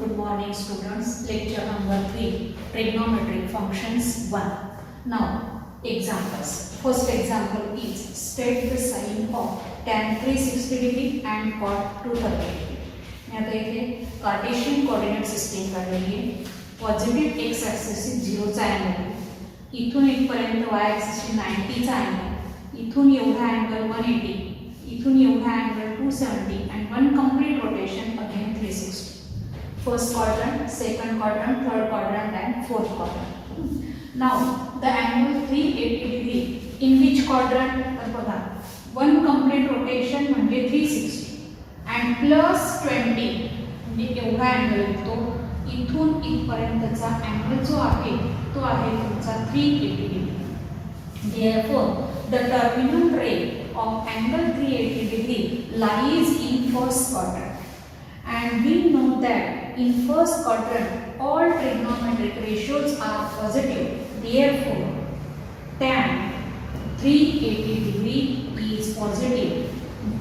Good morning students. Lecture number 3, trigonometric functions 1. Now examples. First example is state the sign of tan 360 degree and cot 230 degree. मी आता इथे Cartesian coordinate system काढलेली आहे. Positive x axis 0 चा angle, इथून इथपर्यंत Y axis 90 चा angle, इथून एवढा अँगल 180, इथून एवढा angle 270 and one complete rotation again 360. First quadrant, second quadrant, third quadrant and fourth quadrant. Now the angle 380 degree in which quadrant? तर बघा, one complete rotation म्हणजे 360 and plus 20 म्हणजे एवढा अँगल येतो. इथून इथपर्यंतचा अँगल जो आहे तो आहे तुमचा 380 degree. Therefore the terminal ray of angle 380 degree lies in first quadrant, and we know that in first quadrant all trigonometric ratios are positive. Therefore tan 380 degree is positive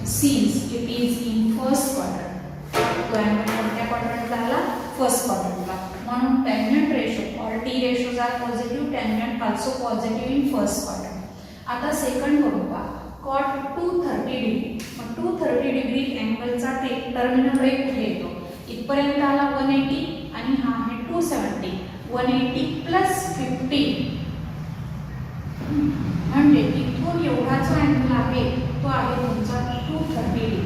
since it is in first quadrant. तो angle कोणत्या quadrant ला? first quadrant ला. म्हणून tangent ratio, all t ratios are positive, tangent also positive in first quadrant. आता second बघू का, cot 230 degree. मग 230 degree अँगलचा terminal रे कुठे येतो? इथपर्यंत आला 180 आणि हा आहे 270. 180 प्लस 50 म्हणजे इथून एवढा जो अँगल आहे तो आहे तुमचा 230 डिग्री.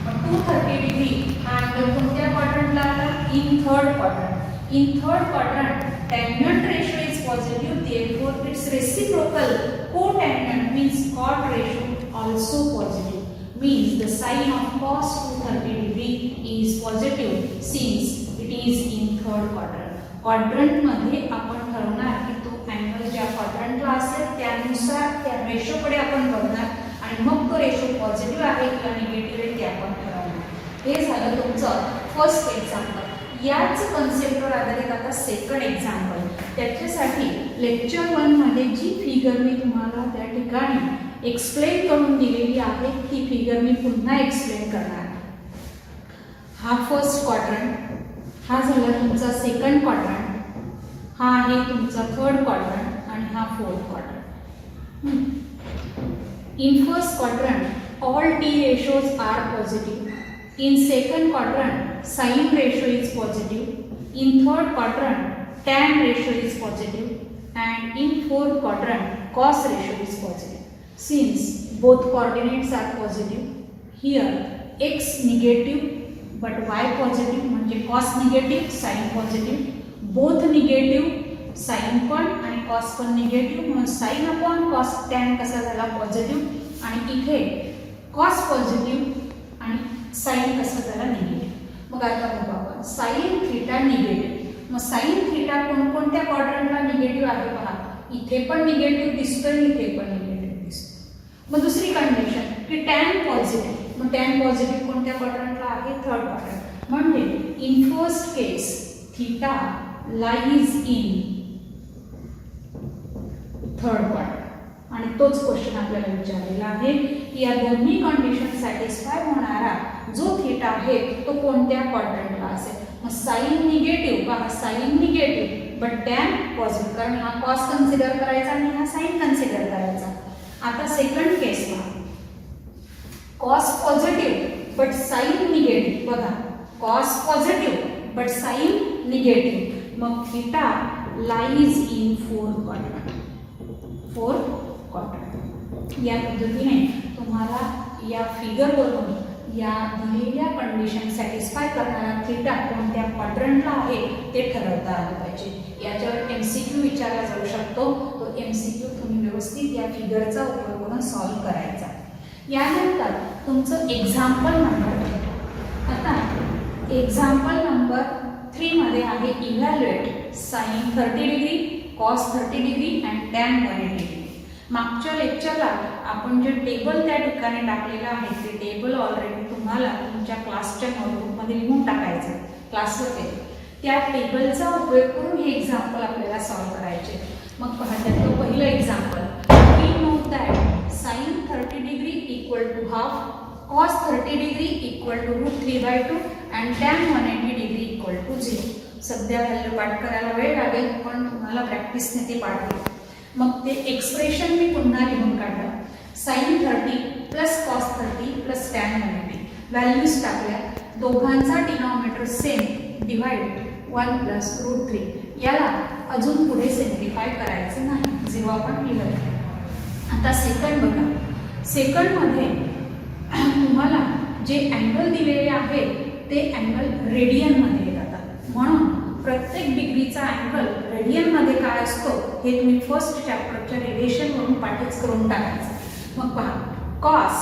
मग 230 डिग्री हा अँगल कोणत्या क्वाड्रंटला आला? In third quadrant. In third quadrant, tangent ratio is positive, therefore its reciprocal cotangent means cot ratio also positive. Means the sign of cos 230 degree is positive since it is in third quadrant. Quadrant मध्ये आपण ठरवणार की तो angle ज्या क्वाड्रंटला असेल त्यानुसार त्या रेशोकडे आपण बघणार आणि मग तो रेशो पॉझिटिव्ह आहे किंवा निगेटिव्ह आहे ते आपण ठरवणार. हे झालं तुमचं फर्स्ट एक्झाम्पल. याच कन्सेप्टवर आधारित आता सेकंड एक्झाम्पल. त्याच्यासाठी लेक्चर 1 मध्ये जी फिगर मी तुम्हाला त्या ठिकाणी एक्सप्लेन करून दिलेली आहे ती फिगर मी पुन्हा एक्सप्लेन करणार. हा फर्स्ट क्वाड्रंट, हा झाला तुमचा सेकंड क्वाड्रंट, हा आहे तुमचा थर्ड क्वाड्रंट आणि हा fourth quadrant. In first quadrant all T ratios are positive. In second quadrant, sin ratio is positive. In third quadrant, tan ratio is positive. And in fourth quadrant, cos ratio is positive. Since both coordinates are positive, here x negative but y positive म्हणजे cos negative, sin positive. Both negative, sin पण आणि cos पण negative म्हणून sin upon cos tan कसा झाला positive आणि इथे cos positive आणि साइन कसा झाला निगेटिव्ह. मग आता बघू आपण साइन थीटा निगेटिव्ह. मग साइन थीटा कोणकोणत्या क्वाड्रंटला निगेटिव्ह आहे पहा. इथे पण निगेटिव्ह दिसतोय, इथे पण निगेटिव्ह दिसतोय. मग दुसरी कंडिशन की टॅन पॉझिटिव्ह. मग टॅन पॉझिटिव्ह कोणत्या क्वाड्रंटला आहे? Third quadrant. म्हणजे in first case theta lies in third quadrant. आणि तोच क्वेश्चन आपल्याला विचारलेला आहे की या दोन्ही कंडिशन सॅटिस्फाय होणारा जो थीटा आहे तो कोणत्या क्वाड्रंटला असेल. मग साइन निगेटिव्ह पहा, sine negative but tan positive, कारण हा कॉस कन्सिडर करायचा आणि हा साइन कन्सिडर करायचा. आता सेकंड केस पहा, cos positive but sine negative. बघा, cos positive but sine negative. मग theta lies in fourth quadrant. Fourth quadrant. या पद्धतीने तुम्हाला या फिगरवरून या दिलेल्या कंडिशन सॅटिस्फाय करणारा थीटा कोणत्या क्वाड्रंटला आहे ते ठरवता आलं पाहिजे. याच्यावर MCQ विचारला जाऊ शकतो. तो MCQ तुम्ही व्यवस्थित या फिगरचा उपयोग करून सॉल्व्ह करायचा. यानंतर तुमचं एक्झाम्पल नंबर, आता एक्झाम्पल नंबर 3 मध्ये आहे evaluate sine 30 degree, cos 30 degree and tan 180 degree. मागच्या लेक्चरला आपण जे टेबल त्या ठिकाणी टाकलेलं आहे ते टेबल ऑलरेडी तुम्हाला तुमच्या क्लासच्या नोटबुकमध्ये लिहून टाकायचं क्लासवर. त्या टेबलचा उपयोग करून हे एक्झाम्पल आपल्याला सॉल्व्ह करायचे. मग पहा, त्यातलं पहिलं example, we know that sine 30 degree equal to half, cos 30 degree equal to √3/2 and tan 180 degree equal equal to 0. सध्या व्हॅल्यू पाठ करायला वेळ लागेल, पण तुम्हाला प्रॅक्टिसने ते पाठ होईल. मग ते एक्सप्रेशन मी पुन्हा लिहून काढलं. sin 30 plus cos 30 plus tan 90. Values टाकल्या. दोघांचा denominator same, divide 1 plus root 3. याला अजून पुढे सिम्प्लिफाय करायचं नाही, 0 आपण लिहिलं. आता सेकंड बघा. सेकंडमध्ये तुम्हाला जे अँगल दिलेले आहे ते अँगल रेडियनमध्ये जातात. म्हणून प्रत्येक डिग्रीचा अँगल रेडियनमध्ये काय असतो हे तुम्ही फर्स्ट चॅप्टरच्या रिलेशनवरून पाठच करून टाकायचं. मग पहा, कॉस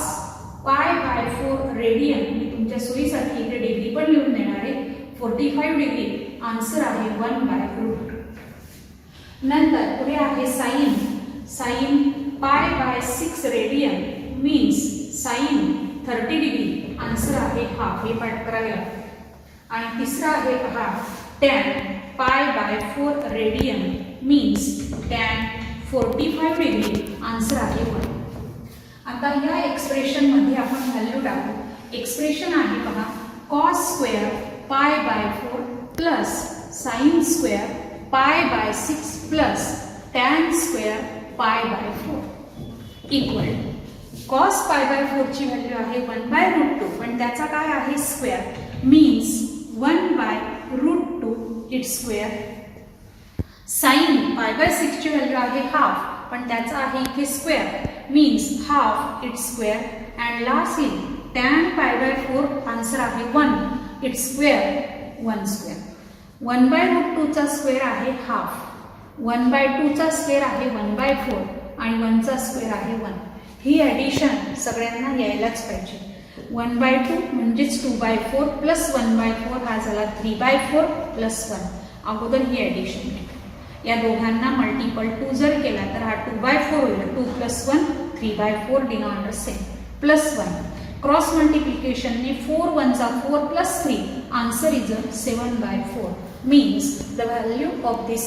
π/4 रेडियन, मी तुमच्या सोयीसाठी इथे डिग्री पण लिहून देणार आहे. 45 डिग्री आन्सर आहे 1/√. नंतर पुढे आहे sin π/6 radian means sin 30 degree answer आहे हाफ. हे पाठ करायला. आणि तिसरा आहे पहा tan π/4 radian means tan 45 degree answer आहे 1. आता या एक्सप्रेशनमध्ये आपण व्हॅल्यू टाकू. एक्सप्रेशन आहे पहा cos square π/4 plus sine square π/6 plus tan square π/4 equal cos π/4 ची व्हॅल्यू आहे 1/√2, पण त्याचा काय आहे square means 1/√2 it's square. Sine π/6 ची व्हॅल्यू आहे हाफ, पण त्याचा आहे इथे square means half it's square. And lastly tan π/4 answer आहे 1 इट्स स्क्वेअर 1 स्क्वेअर. 1/√2 चा स्क्वेअर आहे हाफ, 1/2 चा स्क्वेअर आहे 1/4 आणि 1 चा स्क्वेअर आहे 1. ही ॲडिशन सगळ्यांना यायलाच पाहिजे. 1/2 म्हणजेच 2/4 प्लस 1/4 हा झाला 3/4 प्लस 1. अगोदर ही ॲडिशन केली. या दोघांना मल्टिपल 2 जर केला तर हा 2/4 होईल. 2 plus 1 3/4 denominator same plus 1. Cross मल्टिप्लिकेशनने 4 1 चा 4 plus 3 answer is 7/4 means the value of this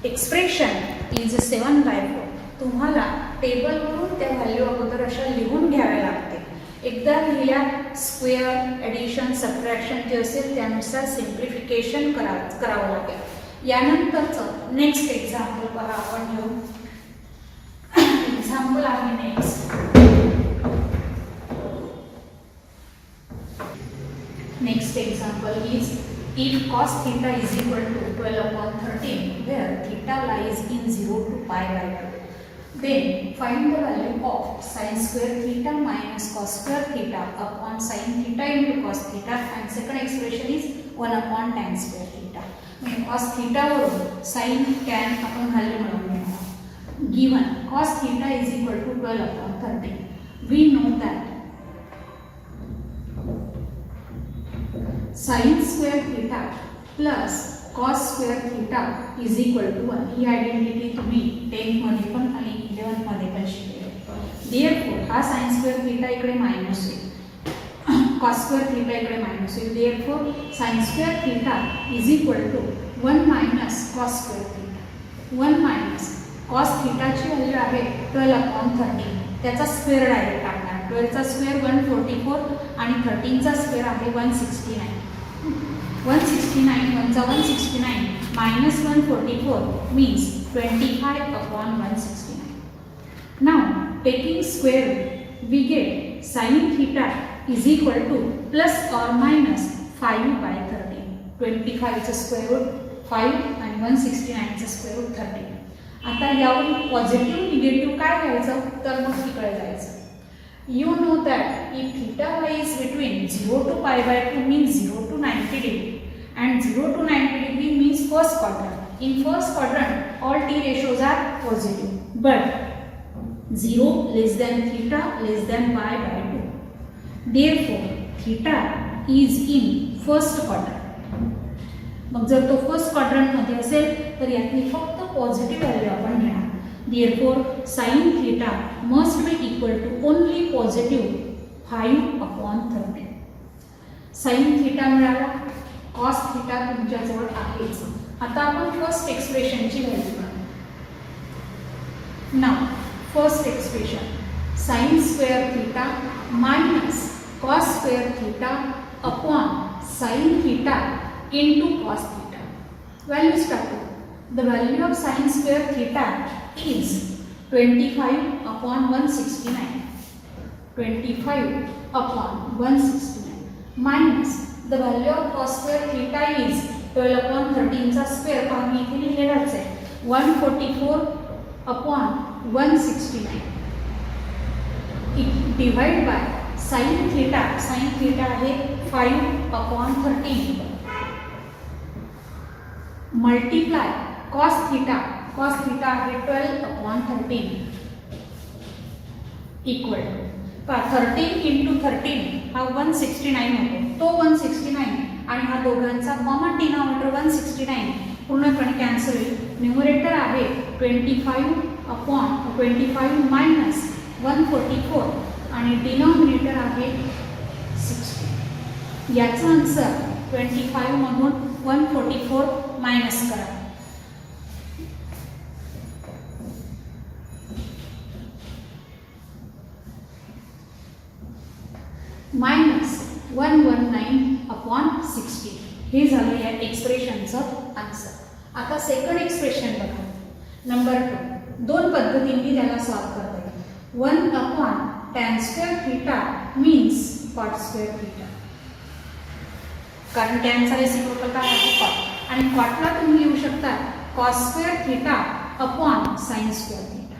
expression is 7/4. तुम्हाला टेबलवरून त्या व्हॅल्यू अगोदर अशा लिहून घ्याव्या लागते. एकदा लिहिल्या स्क्वेअर ॲडिशन सबट्रॅक्शन जे असेल त्यानुसार सिम्प्लिफिकेशन करावं लागेल. यानंतरचं नेक्स्ट एक्झाम्पल पहा आपण घेऊ. एक्झाम्पल आहे next. Next example is if cos theta is equal to 12/13 where theta lies in 0 to π/2, then find the value of sin square theta minus cos square theta upon sin theta into cos theta, and second expression is 1/tan square theta. म्हणजे cos theta वरून sin tan आपण value मिळवून घेणार. given cos theta is equal to 12/13, we know that sin square theta plus cos square theta is equal to 1. He identity तुम्ही 10th मध्ये पण आणि 11th मध्ये पण शिकले. therefore हा sin square theta इकडे मायनस होईल, cos square theta इकडे मायनस होईल. therefore sin square theta is equal to 1 minus cos square theta. 1 minus cos theta ची व्हॅल्यू आहे 12/13. त्याचा स्क्वेअर डायरेक्ट टाकणार. 12 चा स्क्वेअर 144 आणि 13 चा स्क्वेअर आहे 169. 169 1 चा 169 minus 144 means 25/169. Now taking square root we get sin theta is equal to plus or minus 5/13. 25 चा स्क्वेअर रूट 5 आणि 169 चा स्क्वेअर रूट 13. आता यावरून पॉझिटिव्ह निगेटिव्ह काय घ्यायचं तर मग तिकडे जायचं. You know that if theta lies between 0 to π/2 means 0 to 90 degree and 0 to 90 degree means first quadrant. In first quadrant all t ratios are positive, but 0 less than theta less than π/2. Therefore theta is in first quadrant. मग जर तो first quadrant मध्ये असेल तर यातली फक्त positive value आपण घेणार. Therefore sin theta must be equal to only positive 5/13. sin theta मिळाला, cos theta तुमच्याजवळ आहेच. आता आपण फर्स्ट एक्सप्रेशनची व्हॅल्यू काढू. Now first expression sin square theta minus cos square theta upon sin theta into cos theta. Values टाकू. The value of sin square theta is 25 upon 169. 25 upon 169 minus the value of cos square theta is 12 upon 13 चा square आम्ही इथे लिहिलेलाच आहे 144 upon 169 divide by sin theta आहे 5 upon 13 multiply cos theta आहे 12 upon 13 equal to 13 into 13 हा 169 होतो तो 169 आणि हा दोघांचा कॉमन डिनॉमिनेटर 169 पूर्णपणे कॅन्सल होईल. न्यूमरेटर आहे 25 मायनस 144 आणि डिनॉमिनेटर आहे 60. याचा आन्सर 25 मधून 144 मायनस करा. मायनस 119 अपॉन 60 हे झालं या एक्सप्रेशनचं आन्सर. आता सेकंड एक्सप्रेशन बघा. नंबर 2 दोन पद्धतींनी त्याला सॉल्व करता येईल. 1 upon tan square theta means cot square theta कारण टॅनचा रेसिप्रोकल काय आहे cot आणि cotला तुम्ही लिहू शकता cos square theta upon sin square theta.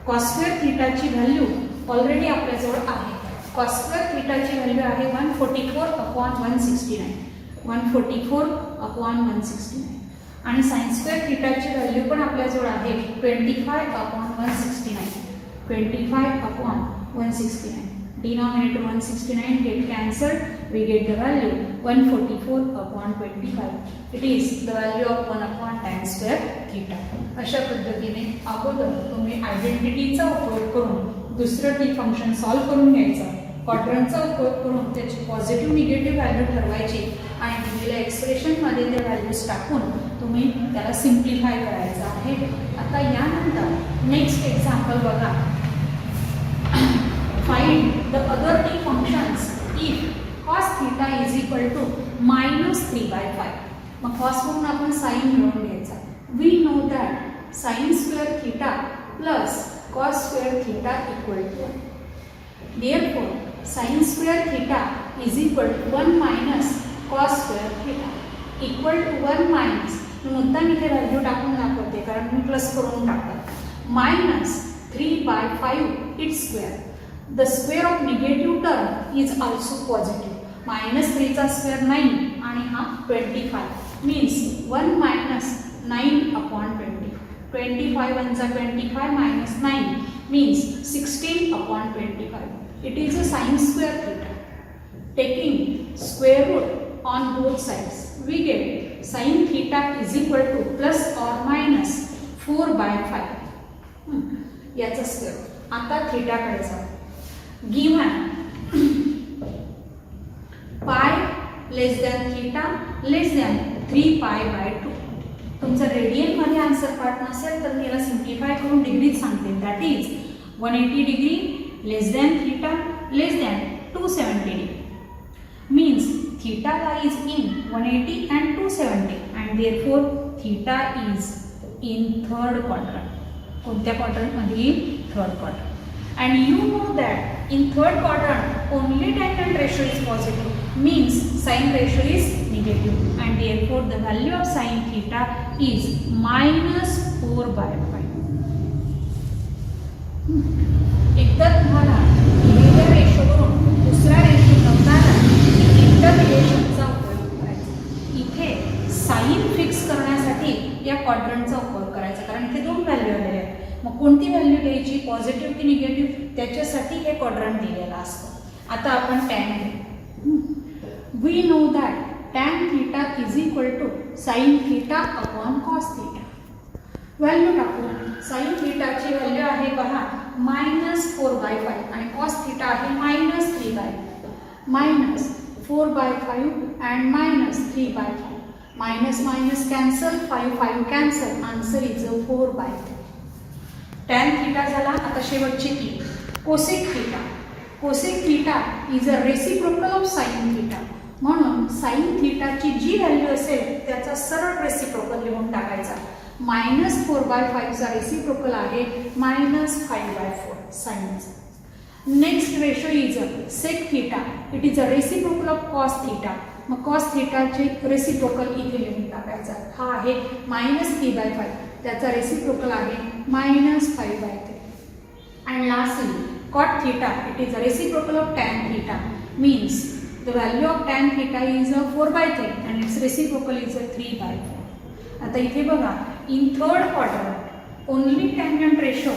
cos square थीटाची व्हॅल्यू ऑलरेडी आपल्याजवळ आहे. cos स्क्वेअर थीटाची व्हॅल्यू आहे 144 अपॉन 169 आणि sin स्क्वेअर थीटाची व्हॅल्यू पण आपल्याजवळ आहे 25 upon 169 denominator 169 get cancelled, we get the value 144 upon 25. It is the value of 1 upon tan square theta. अशा पद्धतीने अगोदर तुम्ही आयडेंटिटीचा उपयोग करून दुसरं टी फंक्शन सॉल्व करून घ्यायचं. क्वाड्रंटचा उपयोग करून त्याची पॉझिटिव्ह निगेटिव्ह व्हॅल्यू ठरवायची आणि दिलेल्या एक्सप्रेशनमध्ये त्या व्हॅल्यूज टाकून तुम्ही त्याला सिम्प्लिफाय करायचं आहे. आता यानंतर नेक्स्ट एक्झाम्पल बघा. Find the other t functions if cos theta is equal to minus 3/5. मग cos म्हणून आपण sin मिळवून घ्यायचा. We know that sin square theta plus cos square theta equal to 1. Therefore, sin square theta is equal to 1 minus cos square theta equal to 1 minus मुद्दाम इथे value टाकून दाखवते कारण मी प्लस करून टाकतात minus 3/5 its square. The square of negative term is also positive. Minus 3 चा square 9 आणि हा 25 means 1 minus 9 upon 20. 25 1 चा 25 minus 9 means 16 upon 25. It is a sin square theta. Taking square root on both sides, we get sin theta is equal to plus or minus 4/5. याचा square. आता theta कडे जाऊ. Given pi less than theta less than 3/2. तुमचा radian मध्ये answer part नसेल तर मी याला simplify करून डिग्रीत सांगते. That is 180 degree less than theta less than 270 degree means theta lies in 180 and 270 and therefore theta is in third quadrant. कोणत्या quadrant मध्ये? Third quadrant. And you know that in third quadrant only tangent ratio is positive means sin ratio is negative and therefore the value of sin theta is minus 4/5. एकदा तुम्हाला दिलेल्या रेशोवरून दुसरा ratio लावताना inter रिलेशनचा उपयोग करायचा. इथे sign fix करण्यासाठी या क्वाड्रंटचा उपयोग करायचा कारण इथे दोन व्हॅल्यू आलेल्या आहेत. मग कोणती व्हॅल्यू घ्यायची पॉझिटिव्ह की निगेटिव्ह त्याच्यासाठी हे क्वाड्रंट दिलेलं असतं. आता आपण टॅन घेऊ. We know that tan theta is equal to sine theta upon cos theta. Value टाकू. साइन थीटाची व्हॅल्यू आहे पहा minus 4/5 आणि कॉस थीटा आहे minus 3/5. minus 4/5 and minus 3/5. minus minus cancel 5 cancel. Answer is 4/5. Tan theta झाला. आता शेवटची की cosec theta. Cosec theta is a reciprocal of sine theta. म्हणून साइन थिटाची जी व्हॅल्यू असेल त्याचा सरळ रेसिप्रोकल लिहून टाकायचा. -4/5 चा रेसिप्रोकल आहे -5/4 साइनचा. Next ratio is sec theta. It is a reciprocal of cos theta. मग कॉस थिटाचे रेसिप्रोकल इथे लिहून टाकायचा. हा आहे -3/5, त्याचा रेसिप्रोकल आहे -5/3. And lastly cot theta, it is a reciprocal of tan theta, means the value of tan theta is 4/3 and its reciprocal is 3/4. आता इथे बघा, in third quadrant only tangent ratio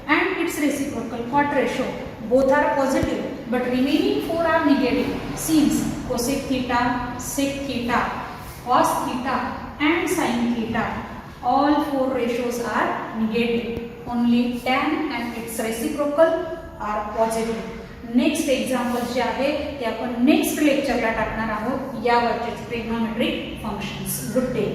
and its reciprocal cot ratio both are positive but remaining 4 are negative, since cosec theta, sec theta, cos theta and sin theta all 4 ratios are negative. Only tan and its reciprocal are positive. Next example जे आहे ते आपण next लेक्चरला टाकणार आहोत यावरचे trigonometric functions. Good day.